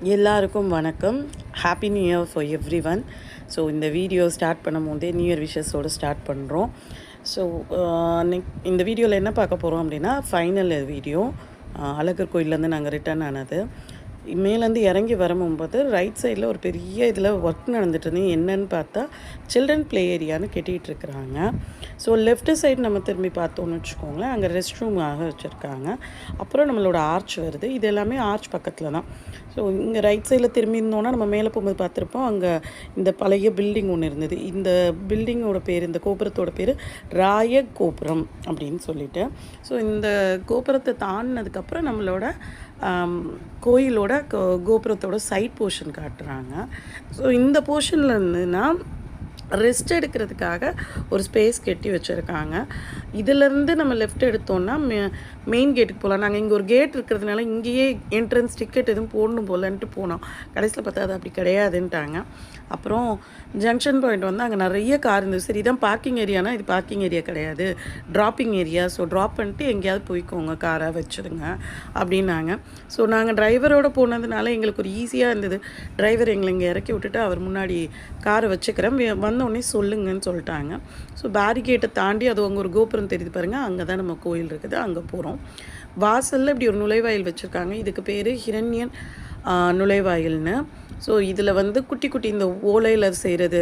எல்லாருக்கும் வணக்கம். Happy new year for every one. So இந்த வீடியோ ஸ்டார்ட் பண்ணும் போதே நியூ இயர் விஷஸோடு ஸ்டார்ட் பண்ணுறோம். ஸோ இந்த வீடியோவில் என்ன பார்க்க போகிறோம் அப்படின்னா, ஃபைனல் வீடியோ. அழகர் கோயிலேருந்து நாங்கள் ரிட்டர்ன் ஆனது. மேலேருந்து இறங்கி வரும்போது ரைட் சைடில் ஒரு பெரிய இதில் ஒர்க் நடந்துட்டு இருந்தேன். என்னன்னு பார்த்தா சில்ட்ரன் ப்ளே ஏரியான்னு கட்டிகிட்டு இருக்கிறாங்க. ஸோ லெஃப்ட் சைடு நம்ம திரும்பி பார்த்தோன்னு வச்சுக்கோங்களேன், அங்கே ரெஸ்ட் ரூமாக வச்சுருக்காங்க. அப்புறம் நம்மளோட ஆர்ச் வருது. இது எல்லாமே ஆர்ச் பக்கத்தில் தான். ஸோ இங்கே ரைட் சைடில் திரும்பி இருந்தோன்னா நம்ம மேலே போகும்போது பார்த்துருப்போம், அங்கே இந்த பழைய பில்டிங் ஒன்று இருந்தது. இந்த பில்டிங்கோட பேர், இந்த கோபுரத்தோட பேர் ராய கோபுரம் அப்படின்னு சொல்லிட்டு. ஸோ இந்த கோபுரத்தை தாண்டினதுக்கப்புறம் நம்மளோட கோயிலோட கோபுரத்தோட சைட் போர்ஷன் காட்டுறாங்க. ஸோ இந்த போர்ஷனில் இருந்துன்னா ரெஸ்ட் எடுக்கிறதுக்காக ஒரு ஸ்பேஸ் கட்டி வச்சுருக்காங்க. இதிலேருந்து நம்ம லெஃப்ட் எடுத்தோன்னா மெயின் கேட்டுக்கு போகலாம். நாங்கள் இங்கே ஒரு கேட் இருக்கிறதுனால இங்கேயே என்ட்ரன்ஸ் டிக்கெட் எதுவும் போடணும் போலன்ட்டு போனோம். கடைசியில் பார்த்தா அது அப்படி கிடையாதுன்ட்டாங்க. அப்புறம் ஜங்ஷன் பாயிண்ட் வந்து அங்கே நிறைய கார் இருந்தது. சரி, இதான் பார்க்கிங் ஏரியானா இது பார்க்கிங் ஏரியா கிடையாது, ட்ராப்பிங் ஏரியா. ஸோ ட்ராப் பண்ணிட்டு எங்கேயாவது போய்க்கோங்க, காராக வச்சுடுங்க அப்படின்னாங்க. ஸோ நாங்கள் டிரைவரோடு போனதுனால எங்களுக்கு ஒரு ஈஸியாக இருந்தது. டிரைவர் எங்களை இங்கே இறக்கி விட்டுட்டு அவர் முன்னாடி காரை வச்சுக்கிறேன், வந்தோடனே சொல்லுங்கன்னு சொல்லிட்டாங்க. ஸோ பேரிகேட்டை தாண்டி அது அங்கே ஒரு கோபுரம் தெரியுது பாருங்கள், அங்கே தான் நம்ம கோயில் இருக்குது. அங்கே போகிறோம். வாசலில் இப்படி ஒரு நுழைவாயில் வச்சுருக்காங்க. இதுக்கு பேர் ஹிரண்யன் நுழைவாயில்னு. ஸோ இதில் வந்து குட்டி குட்டி இந்த ஓலையில் செய்கிறது,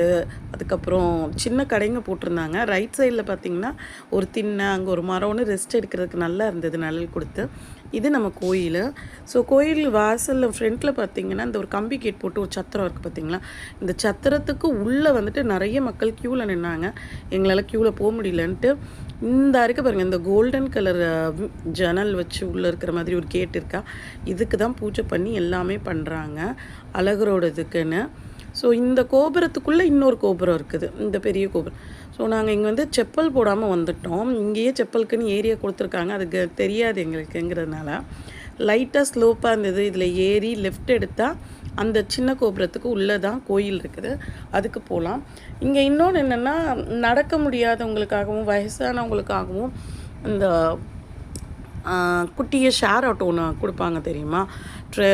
அதுக்கப்புறம் சின்ன கடைங்க போட்டிருந்தாங்க. ரைட் சைடில் பார்த்திங்கன்னா ஒரு திண்ணை, அங்கே ஒரு மரம்னு ரெஸ்ட் எடுக்கிறதுக்கு நல்லா இருந்தது, நிழல் கொடுத்து. இது நம்ம கோயில். ஸோ கோயில் வாசலில் ஃப்ரண்ட்டில் பார்த்திங்கன்னா இந்த ஒரு கம்பி கேட் போட்டு ஒரு சத்திரம் இருக்குது பார்த்திங்களா. இந்த சத்திரத்துக்கு உள்ளே வந்துட்டு நிறைய மக்கள் க்யூவில் நின்னாங்க. எங்களால் க்யூவில் போக முடியலன்ட்டு இந்த இருக்க பாருங்கள், இந்த கோல்டன் கலர் ஜன்னல் வச்சு உள்ளே இருக்கிற மாதிரி ஒரு கேட் இருக்கா, இதுக்கு தான் பூஜை பண்ணி எல்லாமே பண்ணுறாங்க அழகரோட இதுக்குன்னு. ஸோ இந்த கோபுரத்துக்குள்ளே இன்னொரு கோபுரம் இருக்குது, இந்த பெரிய கோபுரம். ஸோ நாங்கள் இங்கே வந்து செப்பல் போடாமல் வந்துட்டோம். இங்கேயே செப்பலுக்குன்னு ஏரியா கொடுத்துருக்காங்க, அதுக்கு தெரியாது எங்களுக்குங்கிறதுனால. லைட்டாக ஸ்லோப்பாக இருந்தது. இதில் ஏறி லெஃப்ட் எடுத்தால் அந்த சின்ன கோபுரத்துக்கு உள்ளே தான் கோயில் இருக்குது, அதுக்கு போகலாம். இங்கே இன்னொன்று என்னென்னா, நடக்க முடியாதவங்களுக்காகவும் வயசானவங்களுக்காகவும் இந்த குட்டியை ஷேர் ஆட்டோ ஒன்று கொடுப்பாங்க தெரியுமா.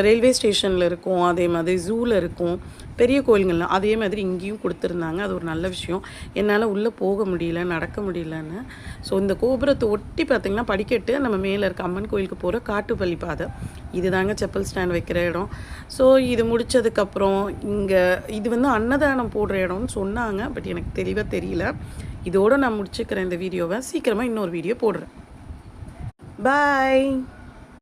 ரயில்வே ஸ்டேஷனில் இருக்கும், அதே மாதிரி ஜூவில் இருக்கும், பெரிய கோயில்கள்லாம் அதே மாதிரி இங்கேயும் கொடுத்துருந்தாங்க. அது ஒரு நல்ல விஷயம். என்னால் உள்ளே போக முடியல, நடக்க முடியலன்னு. ஸோ இந்த கோபுரத்தை ஒட்டி பார்த்திங்கன்னா படிக்கட்டு, நம்ம மேலே இருக்க அம்மன் கோயிலுக்கு போகிற காட்டுப்பள்ளி பாதை. இது தாங்க செப்பல் ஸ்டாண்ட் வைக்கிற இடம். ஸோ இது முடித்ததுக்கப்புறம் இங்கே இது வந்து அன்னதானம் போடுற இடம்னு சொன்னாங்க, பட் எனக்கு தெளிவாக தெரியல. இதோடு நான் முடிச்சுக்கிறேன் இந்த வீடியோவை. சீக்கிரமாக இன்னொரு வீடியோ போடுறேன். பாய்.